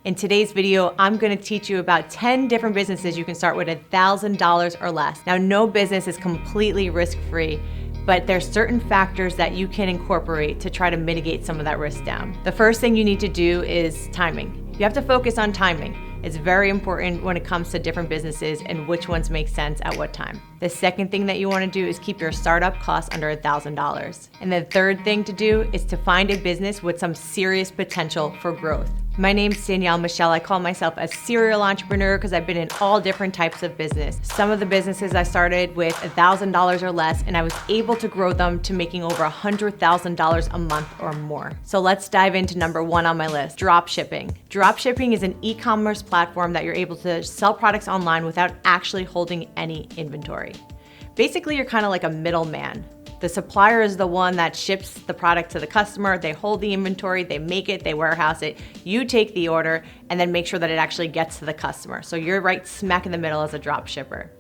In today's video, I'm gonna teach you about 10 different businesses you can start with $1,000 or less. Now, no business is completely risk-free, but there's certain factors that you can incorporate to try to mitigate some of that risk down. The first thing you need to do is timing. You have to focus on timing. It's very important when it comes to different businesses and which ones make sense at what time. The second thing that you want to do is keep your startup costs under $1,000. And the third thing to do is to find a business with some serious potential for growth. My name's Danielle Michel. I call myself a serial entrepreneur because I've been in all different types of business. Some of the businesses I started with $1,000 or less, and I was able to grow them to making over $100,000 a month or more. So let's dive into number one on my list, drop shipping. Drop shipping is an e-commerce platform that you're able to sell products online without actually holding any inventory. Basically, you're kind of like a middleman. The supplier is the one that ships the product to the customer. They hold the inventory, they make it, they warehouse it. You take the order and then make sure that it actually gets to the customer. So you're right smack in the middle as a drop shipper.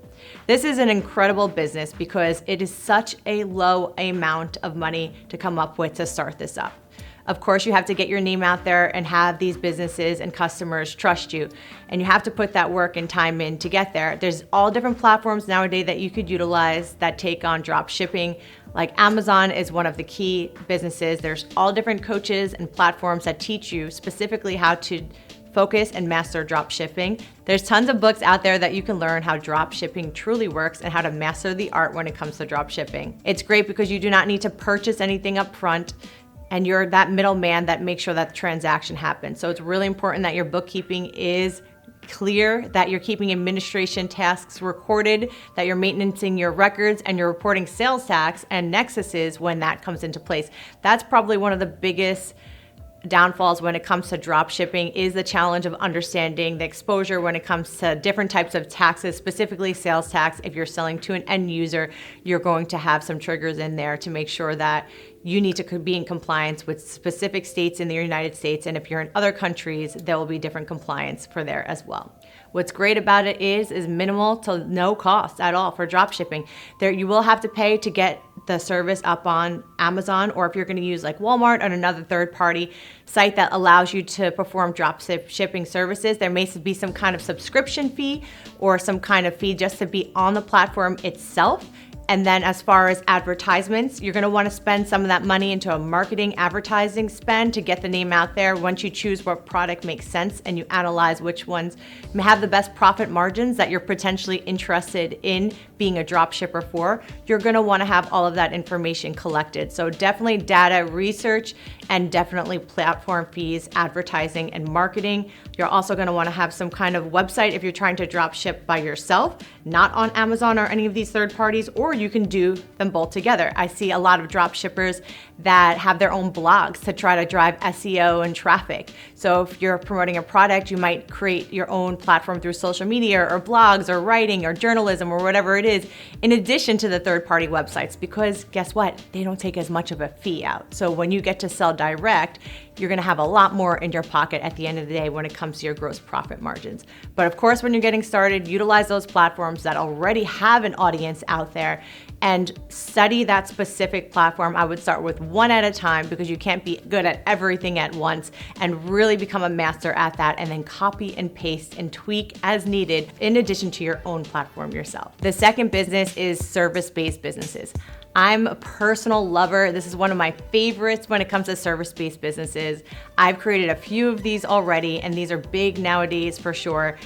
This is an incredible business because it is such a low amount of money to come up with to start this up. Of course, you have to get your name out there and have these businesses and customers trust you. And you have to put that work and time in to get there. There's all different platforms nowadays that you could utilize that take on drop shipping. Like Amazon is one of the key businesses. There's all different coaches and platforms that teach you specifically how to focus and master drop shipping. There's tons of books out there that you can learn how drop shipping truly works and how to master the art when it comes to drop shipping. It's great because you do not need to purchase anything up front, and you're that middleman that makes sure that the transaction happens. So it's really important that your bookkeeping is clear, that you're keeping administration tasks recorded, that you're maintaining your records, and you're reporting sales tax and nexuses when that comes into place. That's probably one of the biggest downfalls when it comes to drop shipping, is the challenge of understanding the exposure when it comes to different types of taxes, specifically sales tax. If you're selling to an end user, you're going to have some triggers in there to make sure that you need to be in compliance with specific states in the United States. And if you're in other countries, there will be different compliance for there as well. What's great about it is minimal to no cost at all for drop shipping. There, you will have to pay to get the service up on Amazon, or if you're going to use like Walmart or another third-party site that allows you to perform drop shipping services, there may be some kind of subscription fee or some kind of fee just to be on the platform itself. And then as far as advertisements, you're gonna wanna spend some of that money into a marketing advertising spend to get the name out there. Once you choose what product makes sense and you analyze which ones have the best profit margins that you're potentially interested in being a drop shipper for, you're gonna wanna have all of that information collected. So definitely data research and definitely platform fees, advertising and marketing. You're also gonna wanna have some kind of website if you're trying to drop ship by yourself, not on Amazon or any of these third parties, or you can do them both together. I see a lot of drop shippers that have their own blogs to try to drive SEO and traffic. So if you're promoting a product, you might create your own platform through social media or blogs or writing or journalism or whatever it is, in addition to the third-party websites, because guess what? They don't take as much of a fee out. So when you get to sell direct, you're gonna have a lot more in your pocket at the end of the day when it comes to your gross profit margins. But of course, when you're getting started, utilize those platforms that already have an audience out there and study that specific platform. I would start with one at a time because you can't be good at everything at once, and really become a master at that, and then copy and paste and tweak as needed in addition to your own platform yourself. The second business is service-based businesses. I'm a personal lover. This is one of my favorites when it comes to service-based businesses. I've created a few of these already, and these are big nowadays for sure.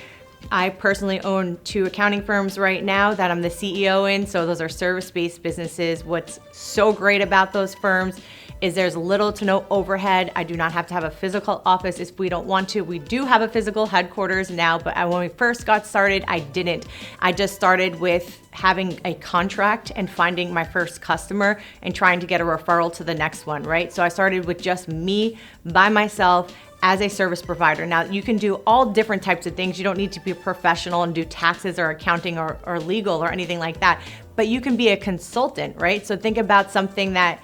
I personally own 2 accounting firms right now that I'm the CEO in, so those are service-based businesses. What's so great about those firms is there's little to no overhead. I do not have to have a physical office if we don't want to. We do have a physical headquarters now, but when we first got started, I didn't. I just started with having a contract and finding my first customer and trying to get a referral to the next one, right? So I started with just me by myself as a service provider. Now, you can do all different types of things. You don't need to be a professional and do taxes or accounting or legal or anything like that, but you can be a consultant, right? So think about something that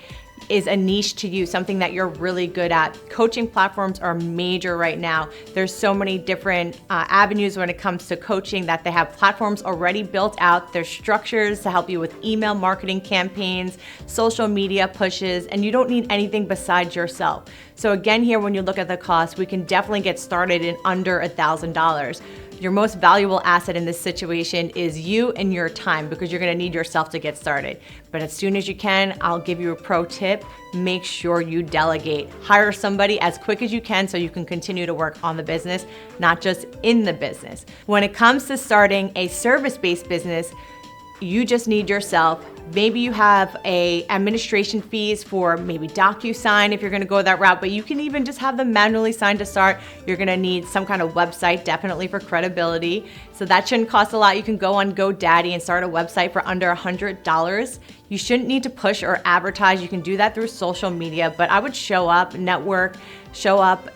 is a niche to you, something that you're really good at. Coaching platforms are major right now. There's so many different avenues when it comes to coaching that they have platforms already built out. There's structures to help you with email marketing campaigns, social media pushes, and you don't need anything besides yourself. So again, here, when you look at the cost, we can definitely get started in under $1,000. Your most valuable asset in this situation is you and your time, because you're gonna need yourself to get started. But as soon as you can, I'll give you a pro tip: make sure you delegate. Hire somebody as quick as you can so you can continue to work on the business, not just in the business. When it comes to starting a service-based business, you just need yourself. Maybe you have a administration fees for maybe DocuSign if you're gonna go that route, but you can even just have them manually signed to start. You're gonna need some kind of website, definitely for credibility. So that shouldn't cost a lot. You can go on GoDaddy and start a website for under $100. You shouldn't need to push or advertise. You can do that through social media, but I would show up, network,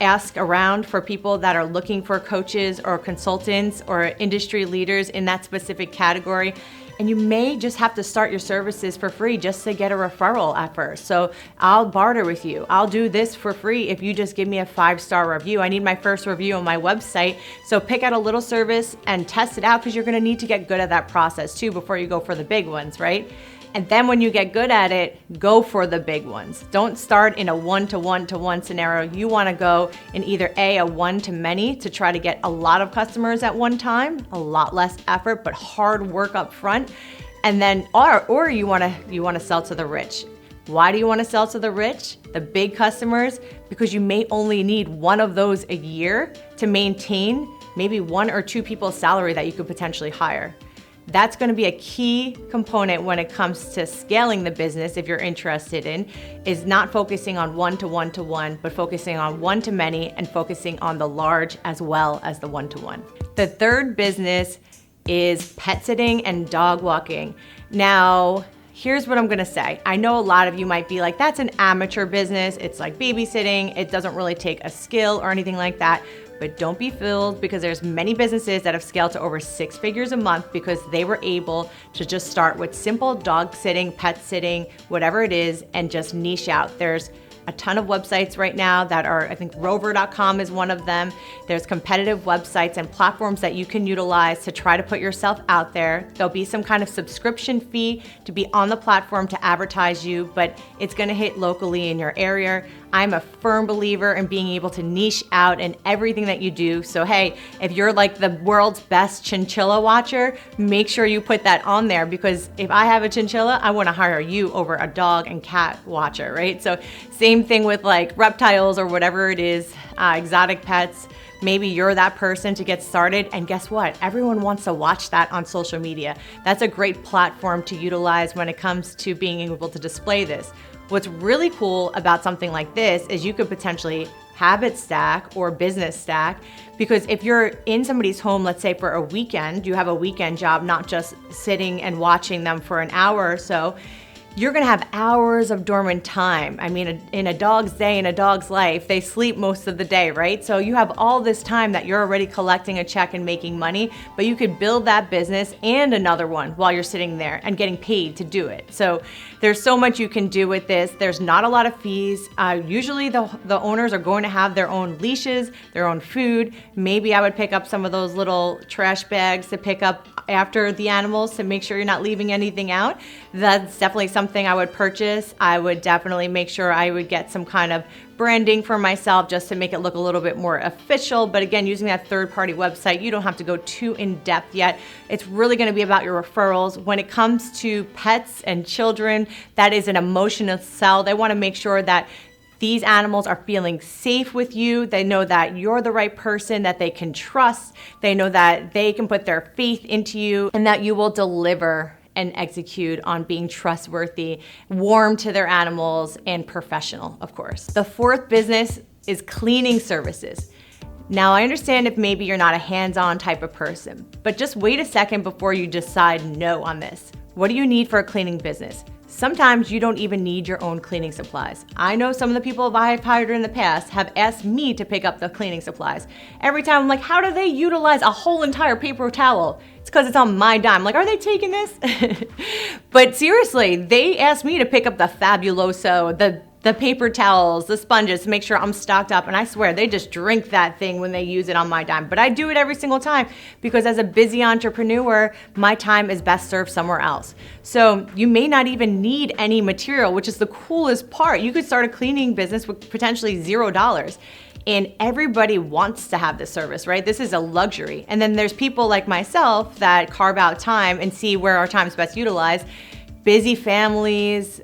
ask around for people that are looking for coaches or consultants or industry leaders in that specific category. And you may just have to start your services for free just to get a referral at first. So I'll barter with you. I'll do this for free if you just give me a 5-star review. I need my first review on my website. So pick out a little service and test it out, because you're gonna need to get good at that process too before you go for the big ones, right? And then when you get good at it, go for the big ones. Don't start in a one-to-one scenario. You wanna go in either a one-to-many to try to get a lot of customers at one time, a lot less effort, but hard work up front. And then, or you wanna sell to the rich. Why do you wanna sell to the rich, the big customers? Because you may only need one of those a year to maintain maybe 1 or 2 people's salary that you could potentially hire. That's going to be a key component when it comes to scaling the business, if you're interested in, is not focusing on one-to-one, but focusing on one-to-many and focusing on the large as well as the one-to-one. The third business is pet sitting and dog walking. Now, here's what I'm gonna say. I know a lot of you might be like, that's an amateur business. It's like babysitting. It doesn't really take a skill or anything like that. But don't be fooled, because there's many businesses that have scaled to over 6 figures a month because they were able to just start with simple dog sitting, pet sitting, whatever it is, and just niche out. There's a ton of websites right now that are, I think rover.com is one of them. There's competitive websites and platforms that you can utilize to try to put yourself out there. There'll be some kind of subscription fee to be on the platform to advertise you, but it's gonna hit locally in your area. I'm a firm believer in being able to niche out in everything that you do. So hey, if you're like the world's best chinchilla watcher, make sure you put that on there, because if I have a chinchilla, I wanna hire you over a dog and cat watcher, right? So same thing with like reptiles or whatever it is, exotic pets. Maybe you're that person to get started, and guess what? Everyone wants to watch that on social media. That's a great platform to utilize when it comes to being able to display this. What's really cool about something like this is you could potentially habit stack or business stack, because if you're in somebody's home, let's say for a weekend, you have a weekend job, not just sitting and watching them for an hour or so, you're gonna have hours of dormant time. I mean, in a dog's day, in a dog's life, they sleep most of the day, right? So you have all this time that you're already collecting a check and making money, but you could build that business and another one while you're sitting there and getting paid to do it. So there's so much you can do with this. There's not a lot of fees. Usually the owners are going to have their own leashes, their own food. Maybe I would pick up some of those little trash bags to pick up after the animals to make sure you're not leaving anything out. That's definitely something I would purchase. I would definitely make sure I would get some kind of branding for myself just to make it look a little bit more official. But again, using that third-party website, you don't have to go too in-depth yet. It's really gonna be about your referrals. When it comes to pets and children, that is an emotional sell. They wanna make sure that these animals are feeling safe with you. They know that you're the right person that they can trust. They know that they can put their faith into you and that you will deliver and execute on being trustworthy, warm to their animals, and professional, of course. The fourth business is cleaning services. Now, I understand if maybe you're not a hands-on type of person, but just wait a second before you decide no on this. What do you need for a cleaning business? Sometimes you don't even need your own cleaning supplies. I know some of the people I've hired in the past have asked me to pick up the cleaning supplies. Every time I'm like, how do they utilize a whole entire paper towel? It's because it's on my dime. Like, are they taking this? But seriously, they asked me to pick up the Fabuloso, the the paper towels, the sponges to make sure I'm stocked up. And I swear they just drink that thing when they use it on my dime. But I do it every single time because as a busy entrepreneur, my time is best served somewhere else. So you may not even need any material, which is the coolest part. You could start a cleaning business with potentially $0. And everybody wants to have this service, right? This is a luxury. And then there's people like myself that carve out time and see where our time is best utilized. Busy families,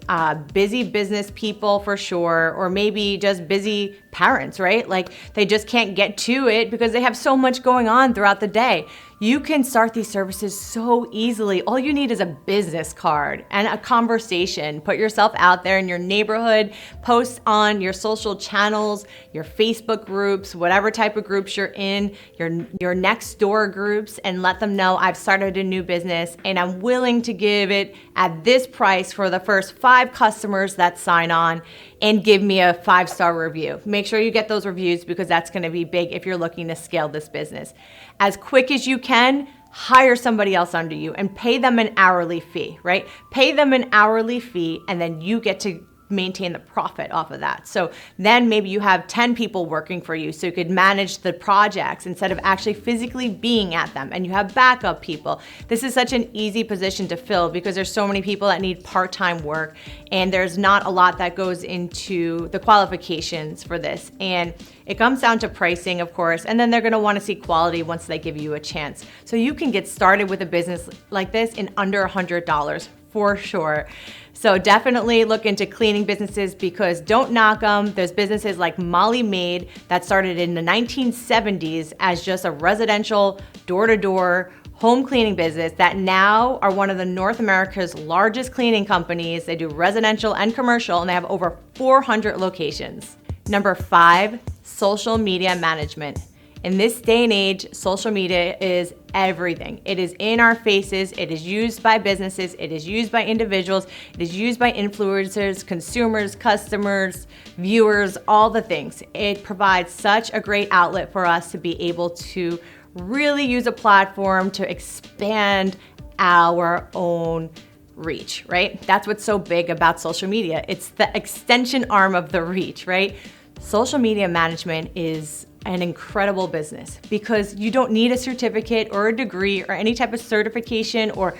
busy business people for sure, or maybe just busy parents, right? Like they just can't get to it because they have so much going on throughout the day. You can start these services so easily. All you need is a business card and a conversation. Put yourself out there in your neighborhood, post on your social channels, your Facebook groups, whatever type of groups you're in, your next door groups, and let them know I've started a new business and I'm willing to give it at this price for the first 5 customers that sign on and give me a 5-star review. Make sure you get those reviews because that's gonna be big if you're looking to scale this business. As quick as you can, hire somebody else under you and pay them an hourly fee, right? Pay them an hourly fee and then you get to maintain the profit off of that. So then maybe you have 10 people working for you so you could manage the projects instead of actually physically being at them, and you have backup people. This is such an easy position to fill because there's so many people that need part-time work and there's not a lot that goes into the qualifications for this. And it comes down to pricing, of course, and then they're gonna wanna see quality once they give you a chance. So you can get started with a business like this in under $100 for sure. So definitely look into cleaning businesses because don't knock them. There's businesses like Molly Maid that started in the 1970s as just a residential door-to-door home cleaning business that now are one of the North America's largest cleaning companies. They do residential and commercial and they have over 400 locations. Number 5, social media management. In this day and age, social media is everything. It is in our faces. It is used by businesses. It is used by individuals. It is used by influencers, consumers, customers, viewers, all the things. It provides such a great outlet for us to be able to really use a platform to expand our own reach, right? That's what's so big about social media. It's the extension arm of the reach, right? Social media management is an incredible business because you don't need a certificate or a degree or any type of certification or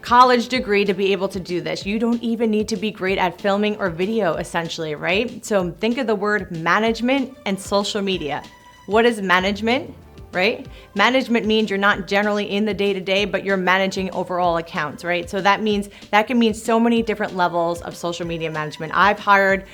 college degree to be able to do this. You don't even need to be great at filming or video essentially, right? So think of the word management and social media. What is management, right? Management means you're not generally in the day-to-day, but you're managing overall accounts, right? So that can mean so many different levels of social media management. I've hired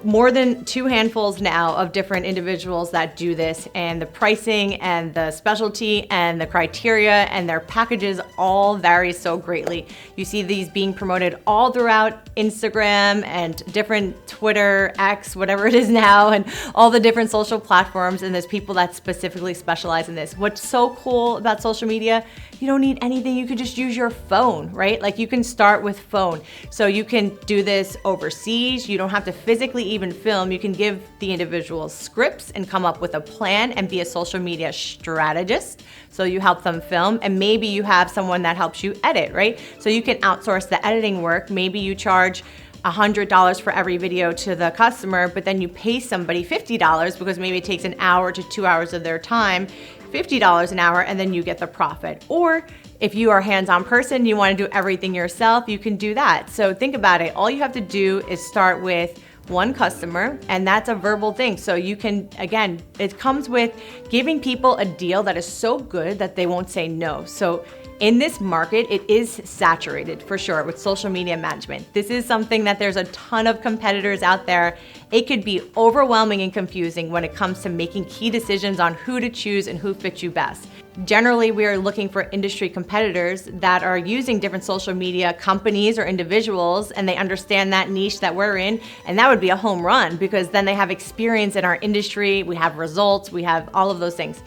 more than 2 handfuls now of different individuals that do this, and the pricing and the specialty and the criteria and their packages all vary so greatly. You see these being promoted all throughout Instagram and different Twitter, X, whatever it is now, and all the different social platforms, and there's people that specifically specialize in this. What's so cool about social media, you don't need anything. You could just use your phone, right? Like you can start with phone. So you can do this overseas. You don't have to physically even film. You can give the individual scripts and come up with a plan and be a social media strategist. So you help them film, and maybe you have someone that helps you edit, right? So you can outsource the editing work. Maybe you charge $100 for every video to the customer, but then you pay somebody $50 because maybe it takes an hour to 2 hours of their time, $50 an hour, and then you get the profit. Or if you are a hands-on person, you want to do everything yourself, you can do that. So think about it. All you have to do is start with one customer, and that's a verbal thing. So you can, again, it comes with giving people a deal that is so good that they won't say no. So in this market, it is saturated for sure with social media management. This is something that there's a ton of competitors out there. It could be overwhelming and confusing when it comes to making key decisions on who to choose and who fits you best. Generally, we are looking for industry competitors that are using different social media companies or individuals, and they understand that niche that we're in, and that would be a home run because then they have experience in our industry, we have results, we have all of those things.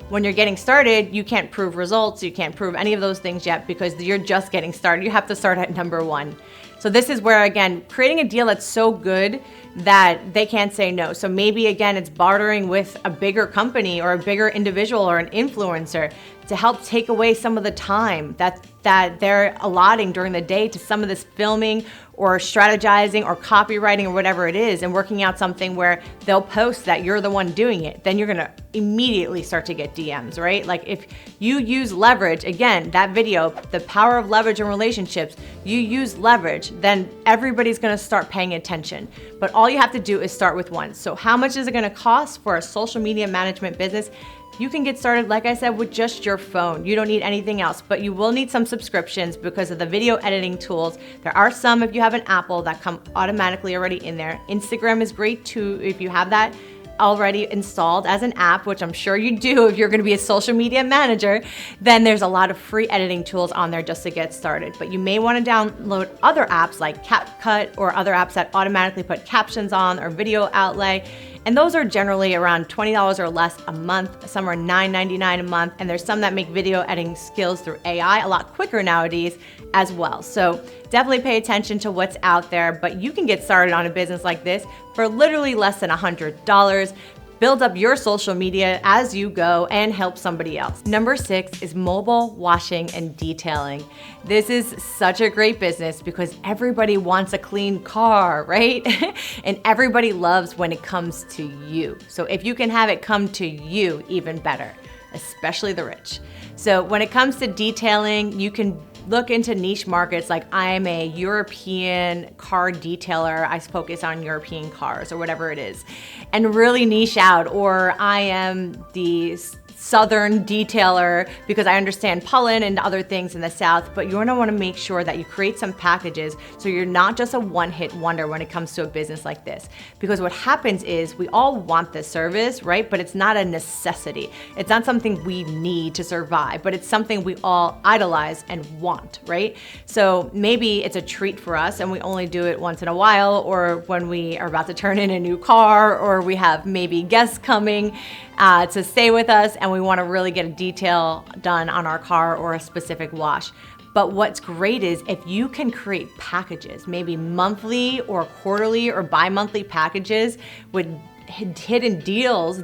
When you're getting started, you can't prove results, you can't prove any of those things yet because you're just getting started. You have to start at number 1. So this is where, again, creating a deal that's so good that they can't say no. So maybe, again, it's bartering with a bigger company or a bigger individual or an influencer to help take away some of the time that they're allotting during the day to some of this filming or strategizing or copywriting or whatever it is, and working out something where they'll post that you're the one doing it. Then you're gonna immediately start to get DMs, right? Like if you use leverage, again, that video, the power of leverage in relationships, you use leverage, then everybody's gonna start paying attention. But all you have to do is start with one. So how much is it gonna cost for a social media management business? You can get started, like I said, with just your phone. You don't need anything else, but you will need some subscriptions because of the video editing tools. There are some, if you have an Apple, that come automatically already in there. Instagram is great too if you have that already installed as an app, which I'm sure you do if you're gonna be a social media manager. Then there's a lot of free editing tools on there just to get started. But you may wanna download other apps like CapCut or other apps that automatically put captions on or video outlay. And those are generally around $20 or less a month. Some are $9.99 a month. And there's some that make video editing skills through AI a lot quicker nowadays as well. So definitely pay attention to what's out there, but you can get started on a business like this for literally less than $100. Build up your social media as you go and help somebody else. Number 6 is mobile washing and detailing. This is such a great business because everybody wants a clean car, right? And everybody loves when it comes to you. So if you can have it come to you, even better, especially the rich. So when it comes to detailing, you can look into niche markets like I'm a European car detailer, I focus on European cars or whatever it is, and really niche out. Or I am the Southern detailer because I understand pollen and other things in the South, but you're gonna wanna make sure that you create some packages so you're not just a one-hit wonder when it comes to a business like this. Because what happens is we all want this service, right? But it's not a necessity. It's not something we need to survive, but it's something we all idolize and want, right? So maybe it's a treat for us and we only do it once in a while, or when we are about to turn in a new car, or we have maybe guests coming to stay with us and we want to really get a detail done on our car or a specific wash. But what's great is if you can create packages, maybe monthly or quarterly or bi-monthly packages with hidden deals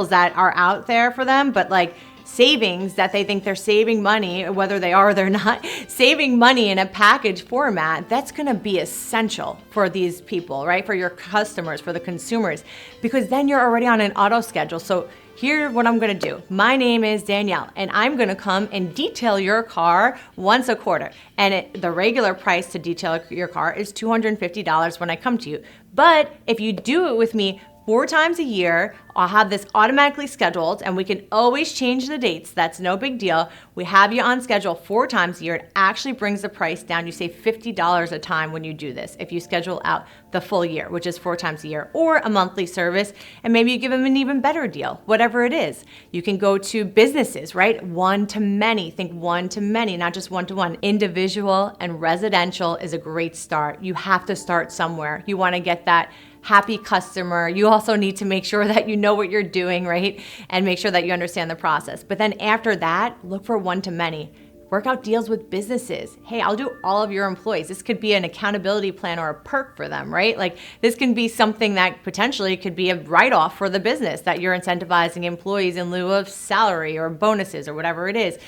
that are out there for them, but like savings that they think they're saving money, whether they are or they're not, saving money in a package format, that's gonna be essential for these people, right? For your customers, for the consumers, because then you're already on an auto schedule. So here's what I'm gonna do. My name is Danielle, and I'm gonna come and detail your car once a quarter. And the regular price to detail your car is $250 when I come to you. But if you do it with me 4 times a year, I'll have this automatically scheduled and we can always change the dates. That's no big deal. We have you on schedule 4 times a year. It actually brings the price down. You save $50 a time when you do this if you schedule out the full year, which is 4 times a year, or a monthly service, and maybe you give them an even better deal, whatever it is. You can go to businesses, right? One to many. Think one to many, not just one to one. Individual and residential is a great start. You have to start somewhere. You want to get that happy customer. You also need to make sure that you know what you're doing, right? And make sure that you understand the process. But then after that, look for one to many. Work out deals with businesses. Hey, I'll do all of your employees. This could be an accountability plan or a perk for them, right? Like this can be something that potentially could be a write-off for the business that you're incentivizing employees in lieu of salary or bonuses or whatever it is.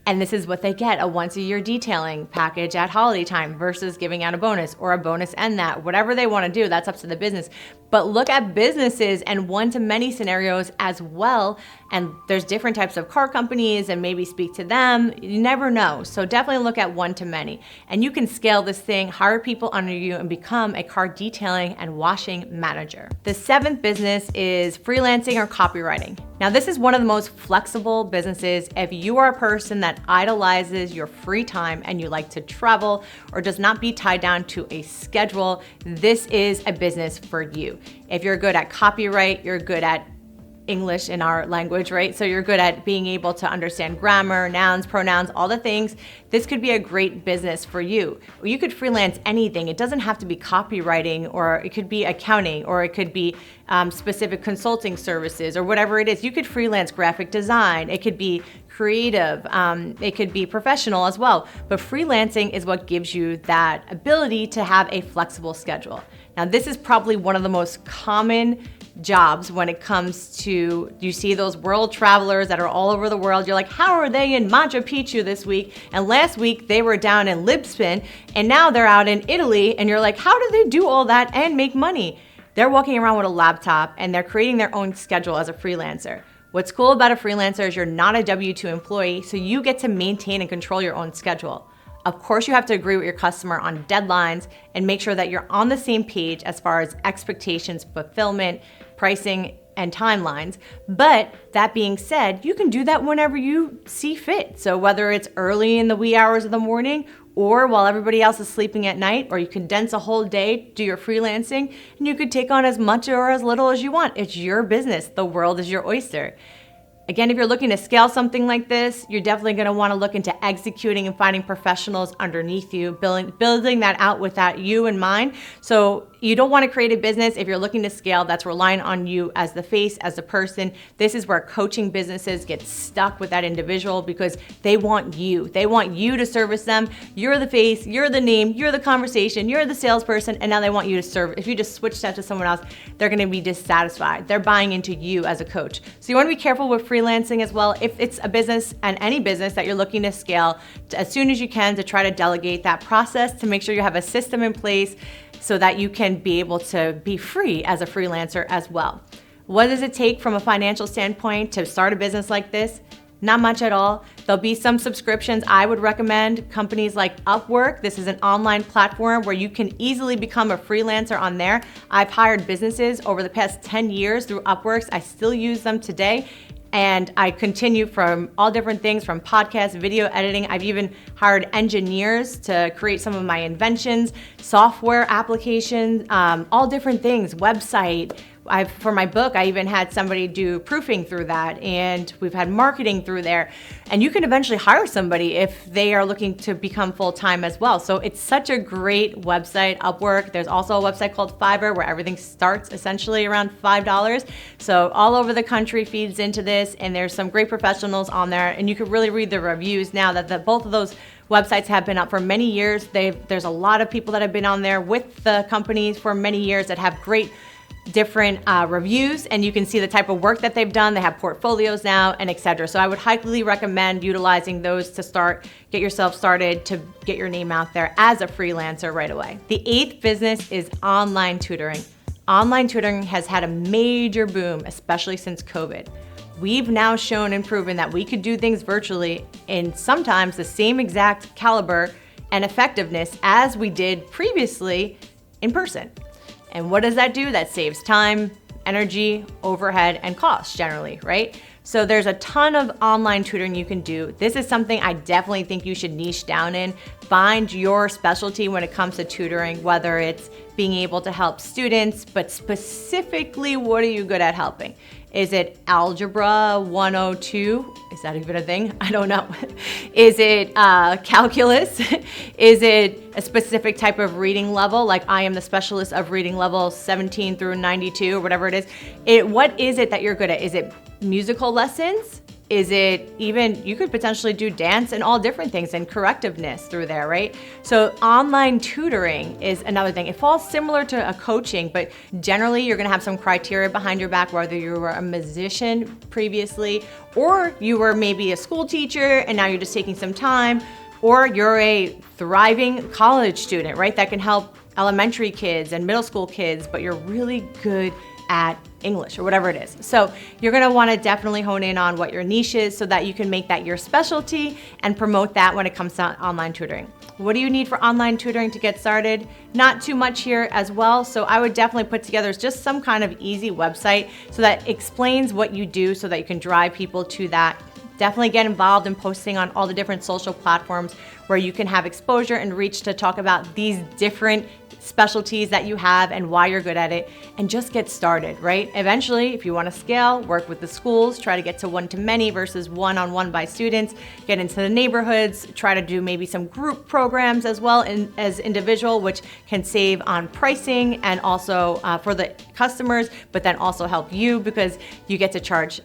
And this is what they get, a once-a-year detailing package at holiday time versus giving out a bonus or a bonus and that. Whatever they want to do, that's up to the business. But look at businesses and one-to-many scenarios as well. And there's different types of car companies and maybe speak to them. You never know. So definitely look at one-to-many. And you can scale this thing, hire people under you, and become a car detailing and washing manager. The 7th business is freelancing or copywriting. Now, this is one of the most flexible businesses. If you are a person that idolizes your free time and you like to travel or does not be tied down to a schedule, this is a business for you. If you're good at copyright, you're good at English in our language, right? So you're good at being able to understand grammar, nouns, pronouns, all the things. This could be a great business for you. You could freelance anything. It doesn't have to be copywriting, or it could be accounting, or it could be specific consulting services or whatever it is. You could freelance graphic design. It could be creative, it could be professional as well. But freelancing is what gives you that ability to have a flexible schedule. Now, this is probably one of the most common jobs when it comes to, you see those world travelers that are all over the world. You're like, how are they in Machu Picchu this week? And last week they were down in Lisbon, and now they're out in Italy. And you're like, how do they do all that and make money? They're walking around with a laptop and they're creating their own schedule as a freelancer. What's cool about a freelancer is you're not a W-2 employee, so you get to maintain and control your own schedule. Of course, you have to agree with your customer on deadlines and make sure that you're on the same page as far as expectations, fulfillment, pricing, and timelines. But that being said, you can do that whenever you see fit. So whether it's early in the wee hours of the morning or while everybody else is sleeping at night, or you condense a whole day, do your freelancing, and you could take on as much or as little as you want. It's your business. The world is your oyster. Again, if you're looking to scale something like this, you're definitely going to want to look into executing and finding professionals underneath you, building that out with that you in mind. So you don't want to create a business if you're looking to scale that's relying on you as the face, as the person. This is where coaching businesses get stuck with that individual because they want you. They want you to service them. You're the face, you're the name, you're the conversation, you're the salesperson, and now they want you to serve. If you just switch that to someone else, they're going to be dissatisfied. They're buying into you as a coach. So you want to be careful with freelancing as well. If it's a business and any business that you're looking to scale, as soon as you can to try to delegate that process to make sure you have a system in place so that you can be able to be free as a freelancer as well. What does it take from a financial standpoint to start a business like this? Not much at all. There'll be some subscriptions I would recommend. Companies like Upwork. This is an online platform where you can easily become a freelancer on there. I've hired businesses over the past 10 years through Upworks. I still use them today. And I continue from all different things, from podcasts, video editing. I've even hired engineers to create some of my inventions, software applications, all different things, website. For my book, I even had somebody do proofing through that, and we've had marketing through there. And you can eventually hire somebody if they are looking to become full-time as well. So it's such a great website, Upwork. There's also a website called Fiverr where everything starts essentially around $5. So all over the country feeds into this, and there's some great professionals on there. And you can really read the reviews now that both of those websites have been up for many years. There's a lot of people that have been on there with the companies for many years that have great different reviews, and you can see the type of work that they've done. They have portfolios now, and etc. So I would highly recommend utilizing those to get yourself started, to get your name out there as a freelancer right away. The 8th business is online tutoring. Online tutoring has had a major boom, especially since COVID. We've now shown and proven that we could do things virtually in sometimes the same exact caliber and effectiveness as we did previously in person. And what does that do? That saves time, energy, overhead, and costs generally, right? So there's a ton of online tutoring you can do. This is something I definitely think you should niche down in. Find your specialty when it comes to tutoring, whether it's being able to help students, but specifically, what are you good at helping? Is it Algebra 102? Is that even a thing? I don't know. Is it calculus? Is it a specific type of reading level? Like I am the specialist of reading level 17 through 92 or whatever it is. What is it that you're good at? Is it musical lessons? Is it even, you could potentially do dance and all different things and correctiveness through there, right? So online tutoring is another thing. It falls similar to a coaching, but generally you're gonna have some criteria behind your back, whether you were a musician previously, or you were maybe a school teacher and now you're just taking some time, or you're a thriving college student, right? That can help elementary kids and middle school kids, but you're really good at English or whatever it is. So you're gonna wanna definitely hone in on what your niche is so that you can make that your specialty and promote that when it comes to online tutoring. What do you need for online tutoring to get started? Not too much here as well. So I would definitely put together just some kind of easy website so that explains what you do so that you can drive people to that. Definitely get involved in posting on all the different social platforms where you can have exposure and reach to talk about these different specialties that you have and why you're good at it, and just get started, right? Eventually, if you want to scale, work with the schools, try to get to one-to-many versus one-on-one by students, get into the neighborhoods, try to do maybe some group programs as well as individual, which can save on pricing and also for the customers, but then also help you because you get to charge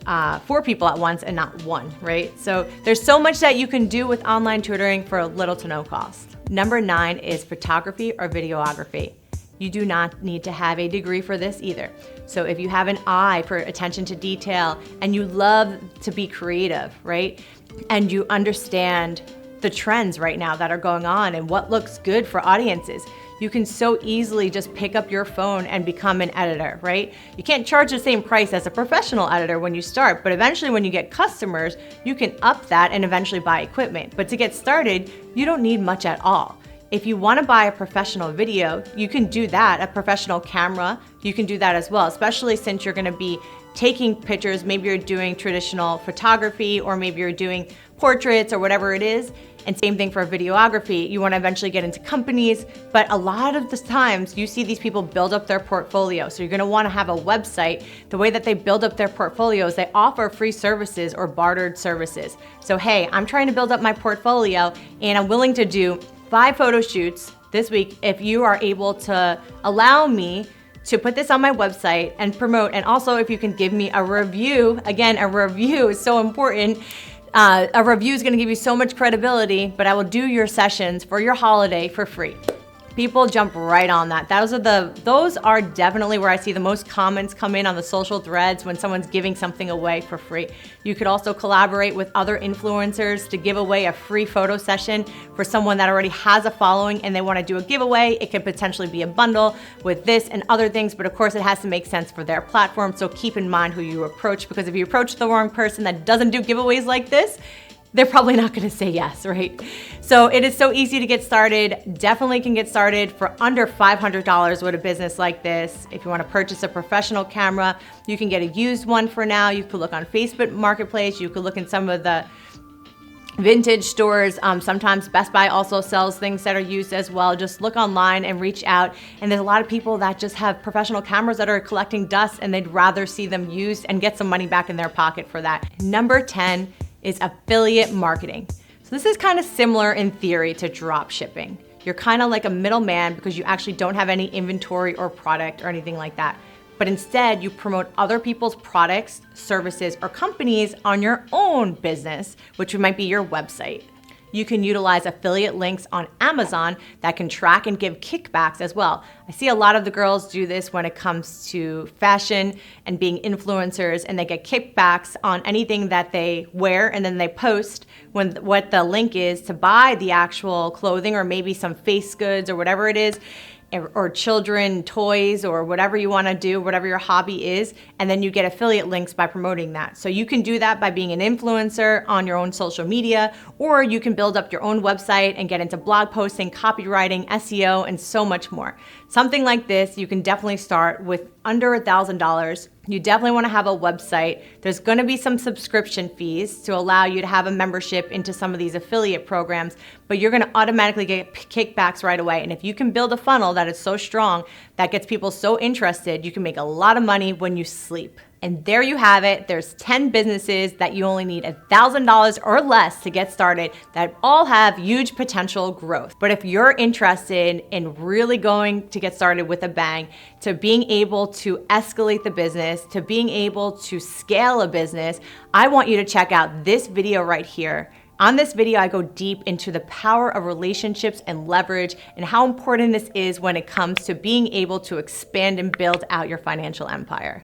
4 people at once and not 1, right? So there's so much that you can do with online tutoring for little to no cost. Number 9 is photography or videography. You do not need to have a degree for this either. So if you have an eye for attention to detail and you love to be creative, right? And you understand the trends right now that are going on and what looks good for audiences, you can so easily just pick up your phone and become an editor, right? You can't charge the same price as a professional editor when you start, but eventually when you get customers, you can up that and eventually buy equipment. But to get started, you don't need much at all. If you want to buy a professional video, you can do that, a professional camera, you can do that as well, especially since you're going to be taking pictures. Maybe you're doing traditional photography or maybe you're doing portraits or whatever it is. And same thing for videography. You want to eventually get into companies, but a lot of the times you see these people build up their portfolio. So you're going to want to have a website. The way that they build up their portfolios, they offer free services or bartered services. So hey, I'm trying to build up my portfolio and I'm willing to do 5 photo shoots this week if you are able to allow me to put this on my website and promote. And also if you can give me a review. Again, a review is so important. A review is going to give you so much credibility, but I will do your sessions for your holiday for free. People jump right on that. Those are definitely where I see the most comments come in on the social threads when someone's giving something away for free. You could also collaborate with other influencers to give away a free photo session for someone that already has a following and they want to do a giveaway. It could potentially be a bundle with this and other things, but of course it has to make sense for their platform. So keep in mind who you approach, because if you approach the wrong person that doesn't do giveaways like this, they're probably not going to say yes, right? So it is so easy to get started. Definitely can get started for under $500 with a business like this. If you want to purchase a professional camera, you can get a used one for now. You could look on Facebook Marketplace. You could look in some of the vintage stores. Sometimes Best Buy also sells things that are used as well. Just look online and reach out. And there's a lot of people that just have professional cameras that are collecting dust and they'd rather see them used and get some money back in their pocket for that. Number 10 is affiliate marketing. So this is kind of similar in theory to drop shipping. You're kind of like a middleman because you actually don't have any inventory or product or anything like that. But instead you promote other people's products, services, or companies on your own business, which might be your website. You can utilize affiliate links on Amazon that can track and give kickbacks as well. I see a lot of the girls do this when it comes to fashion and being influencers, and they get kickbacks on anything that they wear, and then they post what the link is to buy the actual clothing or maybe some face goods or whatever it is, or children toys or whatever you want to do, whatever your hobby is, and then you get affiliate links by promoting that. So you can do that by being an influencer on your own social media, or you can build up your own website and get into blog posting, copywriting, SEO, and so much more. Something like this, you can definitely start with under $1,000. You definitely want to have a website. There's going to be some subscription fees to allow you to have a membership into some of these affiliate programs, but you're going to automatically get kickbacks right away. And if you can build a funnel that is so strong that gets people so interested, you can make a lot of money when you sleep. And there you have it. There's 10 businesses that you only need $1,000 or less to get started that all have huge potential growth. But if you're interested in really going to get started with a bang, to being able to escalate the business, to being able to scale a business, I want you to check out this video right here. On this video, I go deep into the power of relationships and leverage and how important this is when it comes to being able to expand and build out your financial empire.